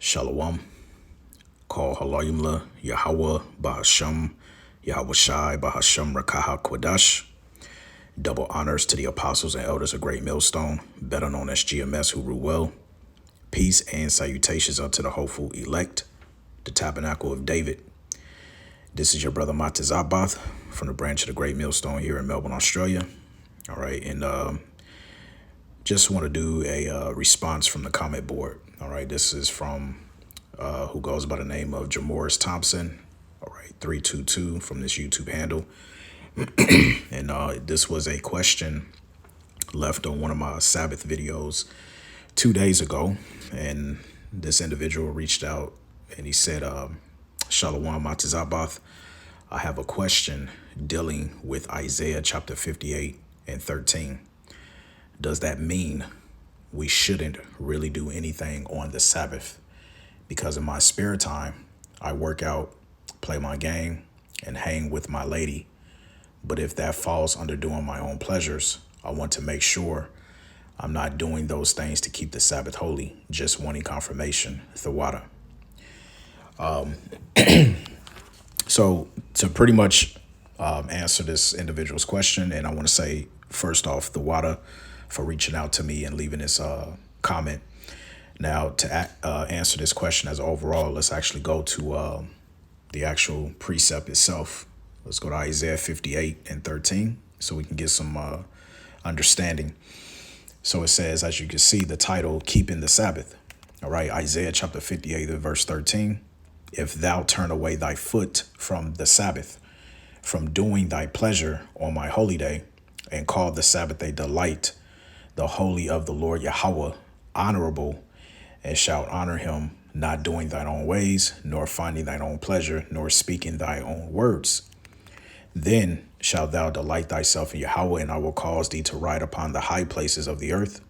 Shalom. Call Halayimla Yahweh Bahasham Yahweh Shai Bahasham Rakaha Kwadash. Double honors to the apostles and elders of Great Millstone, better known as GMS, who rule well. Peace and salutations unto the hopeful elect, the tabernacle of David. This is your brother Mata Zabath from the branch of the Great Millstone here in Melbourne, Australia. All right, and just want to do a response from the comment board. All right, this is from who goes by the name of Jamoris Thompson. All right, 322 from this YouTube handle. And this was a question left on one of my Sabbath videos 2 days ago. And this individual reached out and he said, Shalom Matazabath, I have a question dealing with Isaiah chapter 58 and 13. Does that mean we shouldn't really do anything on the Sabbath? Because in my spare time, I work out, play my game, and hang with my lady. But if that falls under doing my own pleasures, I want to make sure I'm not doing those things to keep the Sabbath holy, just wanting confirmation, Thawada. So to pretty much answer this individual's question, and I want to say, first off, Thawada for reaching out to me and leaving this comment. Now, to answer this question as overall, let's actually go to the actual precept itself. Let's go to Isaiah 58 and 13 so we can get some understanding. So it says, as you can see, the title, Keeping the Sabbath. All right, Isaiah chapter 58 and verse 13. If thou turn away thy foot from the Sabbath, from doing thy pleasure on my holy day, and call the Sabbath a delight, the holy of the Lord Yahweh, honorable, and shalt honor him, not doing thine own ways, nor finding thine own pleasure, nor speaking thy own words. Then shalt thou delight thyself in Yahweh, and I will cause thee to ride upon the high places of the earth,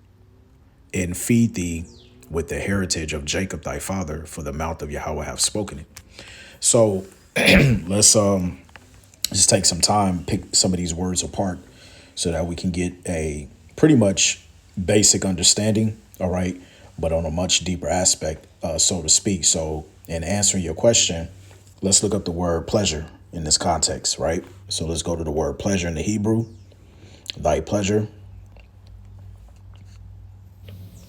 and feed thee with the heritage of Jacob thy father, for the mouth of Yahweh hath spoken it. So let's just take some time, pick some of these words apart so that we can get a pretty much basic understanding, all right, but on a much deeper aspect, so to speak. So in answering your question, let's look up the word pleasure in this context, right? So let's go to the word pleasure in the Hebrew, thy pleasure.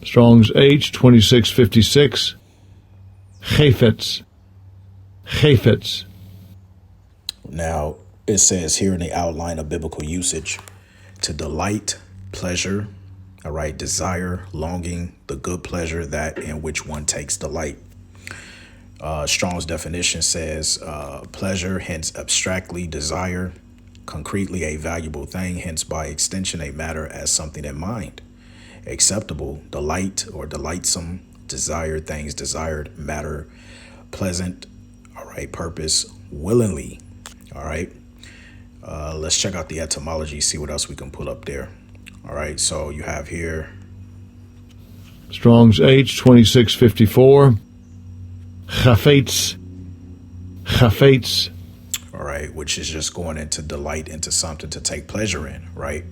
Strong's H 2656. Chafetz. Chafetz. Now, it says here in the outline of biblical usage, to delight, pleasure, all right, desire, longing, the good pleasure that in which one takes delight. Strong's definition says pleasure, hence abstractly desire, concretely a valuable thing, hence by extension a matter as something in mind. Acceptable, delight or delightsome, desired things, desired matter, pleasant, all right, purpose, willingly, all right. Let's check out the etymology, see what else we can pull up there. All right, so you have here Strong's H 2654. Chafetz. Chafetz. all right, which is just going into delight, into something to take pleasure in, right?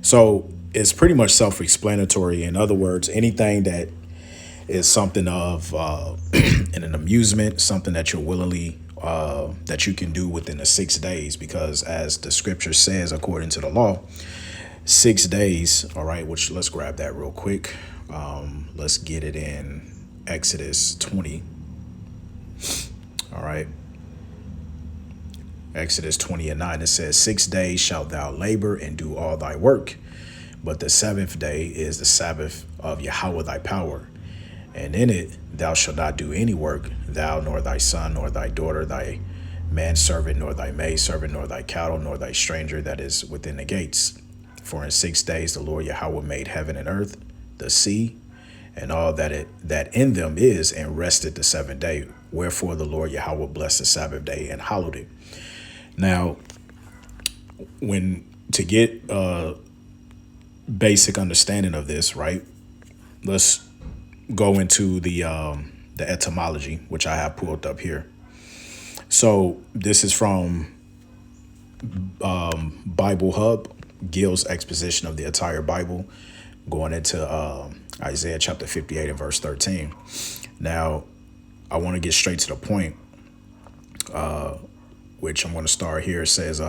So it's pretty much self-explanatory. In other words, anything that is something of an amusement, something that you're willingly, that you can do within the 6 days, because as the scripture says, according to the law, 6 days, all right, which let's grab that real quick. Let's get it in Exodus 20. All right. Exodus 20 and 9, it says, 6 days shalt thou labor and do all thy work, but the seventh day is the Sabbath of Yahweh thy power. And in it thou shalt not do any work, thou nor thy son, nor thy daughter, thy manservant, nor thy maidservant, nor thy cattle, nor thy stranger that is within the gates. For in 6 days the Lord Yahweh made heaven and earth, the sea, and all that in them is, and rested the seventh day. Wherefore the Lord Yahweh blessed the Sabbath day and hallowed it. Now, when to get basic understanding of this, right? Let's go into the etymology, which I have pulled up here. So this is from Bible Hub, Gill's exposition of the entire Bible, going into Isaiah chapter 58 and verse 13. Now, I want to get straight to the point, which I'm going to start here. It says,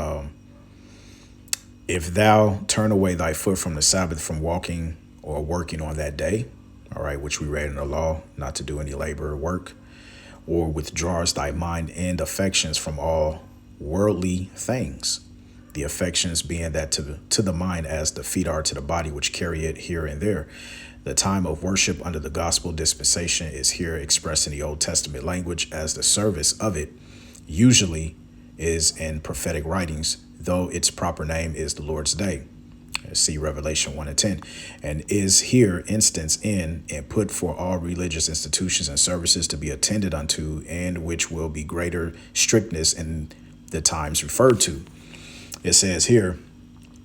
if thou turn away thy foot from the Sabbath from walking or working on that day, all right, which we read in the law, not to do any labor or work, or withdrawest thy mind and affections from all worldly things. The affections being that to the mind as the feet are to the body, which carry it here and there. The time of worship under the gospel dispensation is here expressed in the Old Testament language as the service of it usually is in prophetic writings, though its proper name is the Lord's Day. See Revelation 1 and 10, and is here instance in and put for all religious institutions and services to be attended unto, and which will be greater strictness in the times referred to. It says here,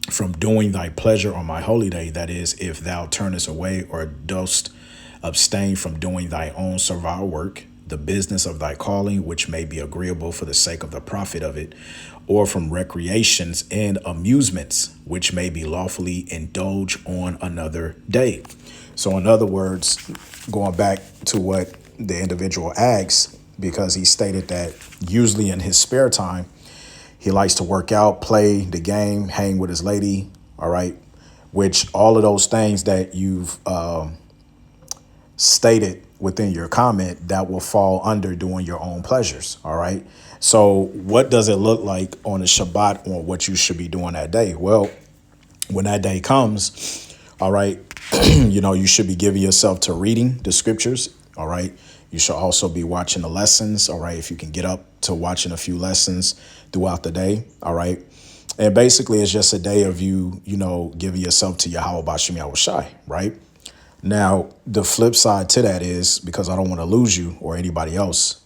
from doing thy pleasure on my holy day, that is, if thou turnest away or dost abstain from doing thy own servile work, the business of thy calling, which may be agreeable for the sake of the profit of it, or from recreations and amusements, which may be lawfully indulged on another day. So in other words, going back to what the individual asks, because he stated that usually in his spare time, he likes to work out, play the game, hang with his lady, all right, which all of those things that you've stated within your comment, that will fall under doing your own pleasures, all right? So what does it look like on a Shabbat on what you should be doing that day? Well, when that day comes, all right, you should be giving yourself to reading the scriptures, all right? You should also be watching the lessons, all right? If you can get up to watching a few lessons throughout the day, all right? And basically, it's just a day of you giving yourself to Yahweh Bashim Yahushai, right? Now, the flip side to that is, because I don't want to lose you or anybody else,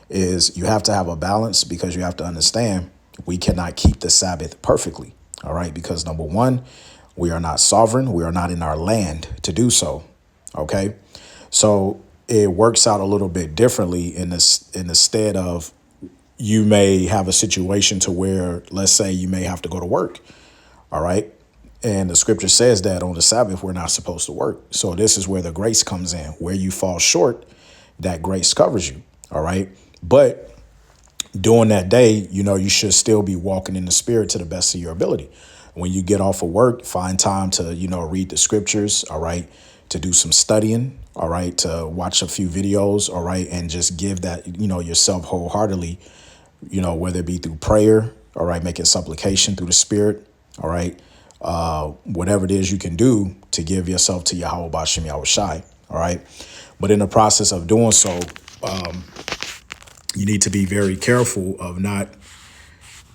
is you have to have a balance, because you have to understand we cannot keep the Sabbath perfectly, all right? Because number one, we are not sovereign. We are not in our land to do so, okay? So it works out a little bit differently in the stead of, you may have a situation to where, let's say you may have to go to work, all right? And the scripture says that on the Sabbath, we're not supposed to work. So this is where the grace comes in. Where you fall short, that grace covers you, all right? But during that day, you should still be walking in the spirit to the best of your ability. When you get off of work, find time to, read the scriptures, all right? To do some studying, all right? To watch a few videos, all right? And just give that, yourself wholeheartedly, whether it be through prayer, all right? Making supplication through the spirit, all right? Whatever it is you can do to give yourself to Yahweh Bashim Yahushai, all right? But in the process of doing so, you need to be very careful of not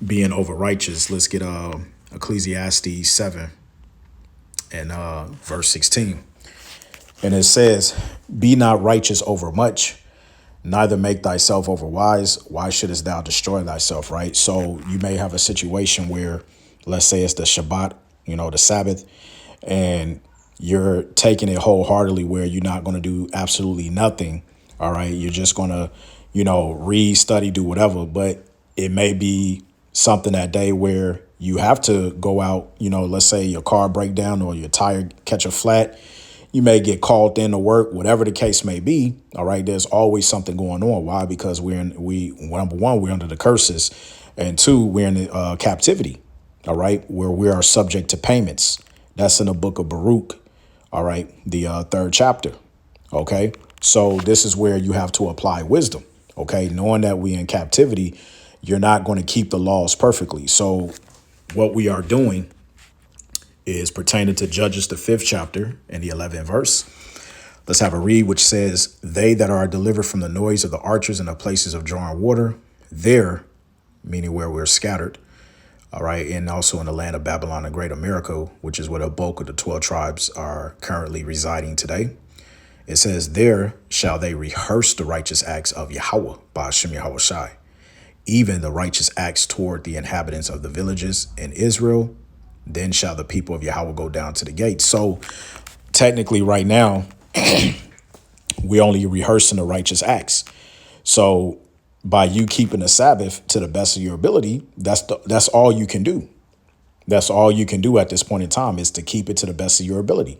being over righteous. Let's get Ecclesiastes 7 and verse 16. And it says, be not righteous over much, neither make thyself over wise. Why shouldest thou destroy thyself, right? So you may have a situation where, let's say it's the Shabbat, the Sabbath, and you're taking it wholeheartedly where you're not going to do absolutely nothing. All right. You're just going to, read, study, do whatever. But it may be something that day where you have to go out, let's say your car break down or your tire catch a flat. You may get called in to work, whatever the case may be. All right. There's always something going on. Why? Because number one, we're under the curses. And two, we're in captivity. All right, where we are subject to payments. That's in the book of Baruch. All right, the third chapter. OK, so this is where you have to apply wisdom. OK, knowing that we in captivity, you're not going to keep the laws perfectly. So what we are doing is pertaining to Judges, the 5th chapter and the 11th verse. Let's have a read, which says, they that are delivered from the noise of the archers and the places of drawing water, there, meaning where we're scattered, all right, and also in the land of Babylon, the great America, which is where the bulk of the 12 tribes are currently residing today. It says, there shall they rehearse the righteous acts of Yahweh, Ba'ashem Yahushai, even the righteous acts toward the inhabitants of the villages in Israel. Then shall the people of Yahweh go down to the gates. So technically right now, we're only rehearsing the righteous acts. So by you keeping the Sabbath to the best of your ability, that's all you can do. That's all you can do at this point in time, is to keep it to the best of your ability.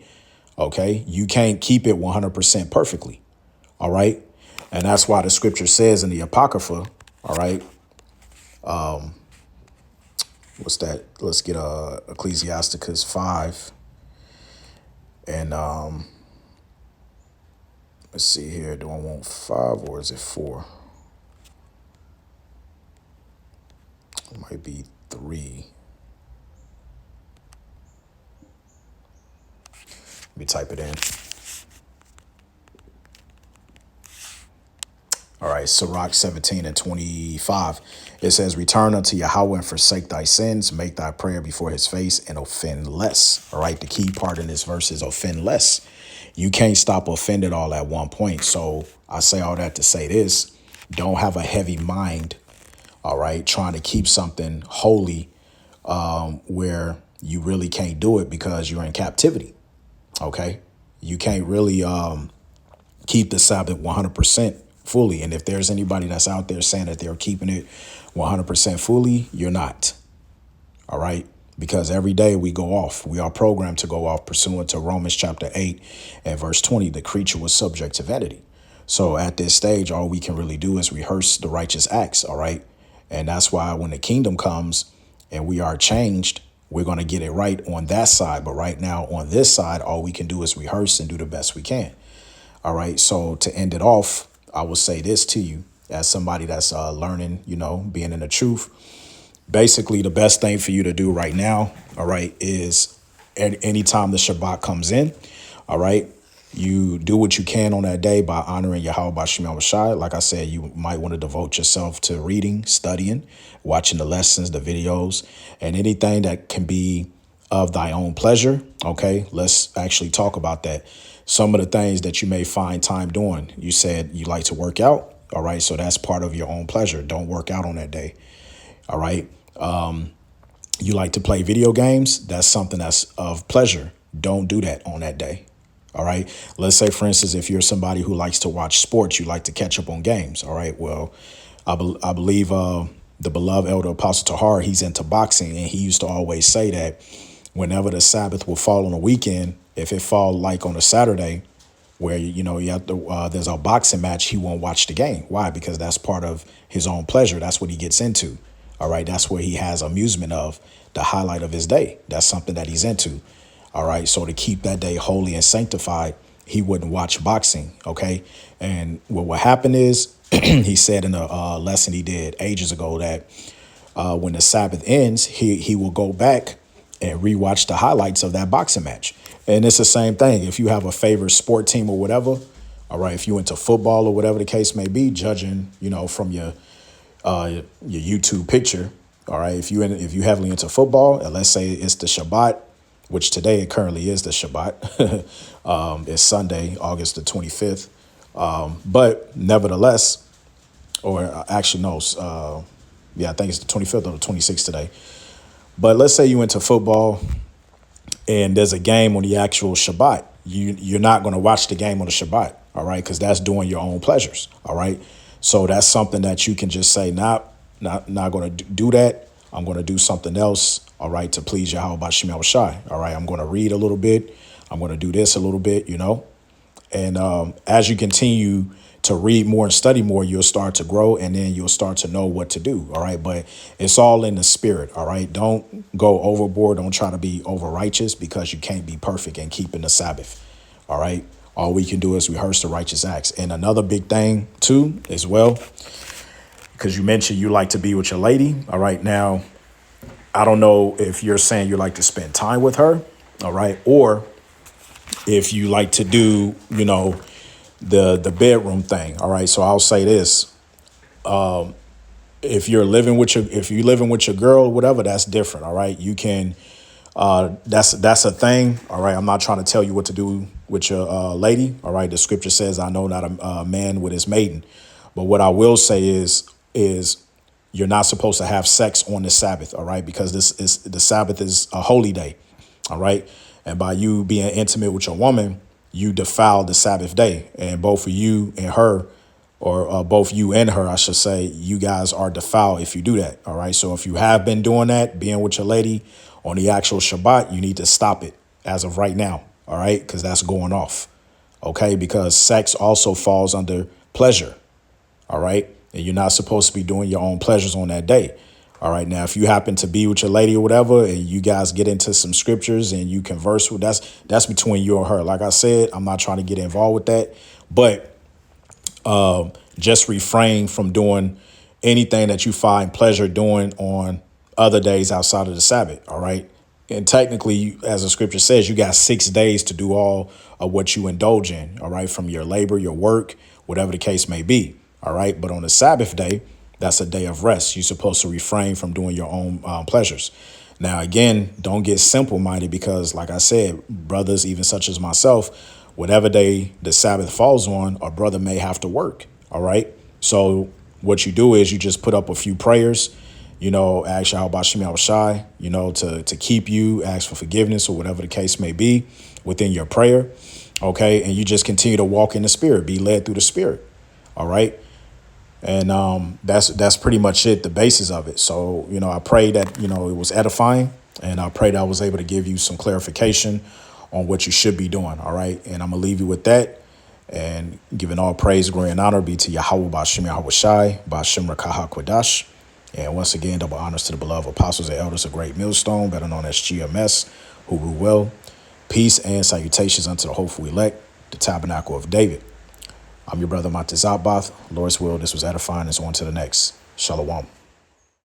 OK, you can't keep it 100% perfectly. All right. And that's why the scripture says in the Apocrypha, all right, what's that? Let's get Ecclesiasticus 5. And let's see here. Do I want 5 or is it 4? It might be 3. Let me type it in. All right, Sirach 17 and 25. It says, return unto Yahweh and forsake thy sins, make thy prayer before his face and offend less. All right, the key part in this verse is offend less. You can't stop offending all at one point. So I say all that to say this, don't have a heavy mind, all right, trying to keep something holy where you really can't do it because you're in captivity, okay? You can't really keep the Sabbath 100% fully. And if there's anybody that's out there saying that they're keeping it 100% fully, you're not. All right. Because every day we go off. We are programmed to go off pursuant to Romans chapter 8 and verse 20. The creature was subject to vanity. So at this stage, all we can really do is rehearse the righteous acts. All right. And that's why when the kingdom comes and we are changed, we're going to get it right on that side. But right now on this side, all we can do is rehearse and do the best we can. All right. So to end it off, I will say this to you as somebody that's learning, being in the truth. Basically, the best thing for you to do right now, all right, is anytime the Shabbat comes in, all right, you do what you can on that day by honoring Yahweh B'Shem Yahushai. Like I said, you might want to devote yourself to reading, studying, watching the lessons, the videos, and anything that can be of thy own pleasure. Okay, let's actually talk about that. Some of the things that you may find time doing. You said you like to work out. All right, so that's part of your own pleasure. Don't work out on that day. All right. You like to play video games. That's something that's of pleasure. Don't do that on that day. All right. Let's say, for instance, if you're somebody who likes to watch sports, you like to catch up on games. All right. Well, I believe the beloved elder Apostle Tahar, he's into boxing, and he used to always say that whenever the Sabbath will fall on a weekend, if it fall like on a Saturday, where you have to, there's a boxing match, he won't watch the game. Why? Because that's part of his own pleasure. That's what he gets into. All right. That's where he has amusement of the highlight of his day. That's something that he's into. All right. So to keep that day holy and sanctified, he wouldn't watch boxing. OK. And what happened is he said in a lesson he did ages ago that when the Sabbath ends, he will go back and rewatch the highlights of that boxing match. And it's the same thing. If you have a favorite sport team or whatever. All right. If you into football or whatever the case may be, judging, from your YouTube picture. All right. If you heavily into football, and let's say it's the Shabbat, which today it currently is the Shabbat. It's Sunday, August the 25th. But nevertheless, or actually no, I think it's the 25th or the 26th today. But let's say you into football and there's a game on the actual Shabbat. You're not going to watch the game on the Shabbat. All right. Because that's doing your own pleasures. All right. So that's something that you can just say, not going to do that. I'm going to do something else, all right, to please Yahweh B'Shem Yahushai. All right, I'm going to read a little bit. I'm going to do this a little bit, And as you continue to read more and study more, you'll start to grow, and then you'll start to know what to do, all right? But it's all in the spirit, all right? Don't go overboard. Don't try to be over righteous because you can't be perfect in keeping the Sabbath, all right? All we can do is rehearse the righteous acts. And another big thing, too, as well, because you mentioned you like to be with your lady. All right. Now, I don't know if you're saying you like to spend time with her. All right. Or if you like to do, the bedroom thing. All right. So I'll say this. If you're living with your girl, whatever, that's different. All right. You can. That's a thing. All right. I'm not trying to tell you what to do with your lady. All right. The scripture says, I know not a man with his maiden. But what I will say is you're not supposed to have sex on the Sabbath. All right. Because the Sabbath is a holy day. All right. And by you being intimate with your woman, you defile the Sabbath day. And both of you and her, or both you and her, I should say, you guys are defiled if you do that. All right. So if you have been doing that, being with your lady on the actual Shabbat, you need to stop it as of right now. All right. Because that's going off. OK, because sex also falls under pleasure. All right. And you're not supposed to be doing your own pleasures on that day. All right. Now, if you happen to be with your lady or whatever, and you guys get into some scriptures and you converse with, that's between you and her. Like I said, I'm not trying to get involved with that, but just refrain from doing anything that you find pleasure doing on other days outside of the Sabbath. All right. And technically, as the scripture says, you got 6 days to do all of what you indulge in. All right. From your labor, your work, whatever the case may be. All right. But on the Sabbath day, that's a day of rest. You're supposed to refrain from doing your own pleasures. Now, again, don't get simple minded because, like I said, brothers, even such as myself, whatever day the Sabbath falls on, a brother may have to work. All right. So what you do is you just put up a few prayers, ask Yahweh Shem Shai, to keep you, ask for forgiveness or whatever the case may be within your prayer. OK, and you just continue to walk in the spirit, be led through the spirit. All right. And that's pretty much it, the basis of it. So, I pray that, it was edifying, and I pray that I was able to give you some clarification on what you should be doing. All right. And I'm going to leave you with that. And giving all praise, glory, and honor be to Yahweh Ba'Shem Yahweh Shai, Ba'Shem Rakaha Kwadash. And once again, double honors to the beloved apostles and elders of Great Millstone, better known as GMS, who rule well. Peace and salutations unto the hopeful elect, the tabernacle of David. I'm your brother, Sabbath. Lord's will, this was edifying. It's on to the next. Shalom.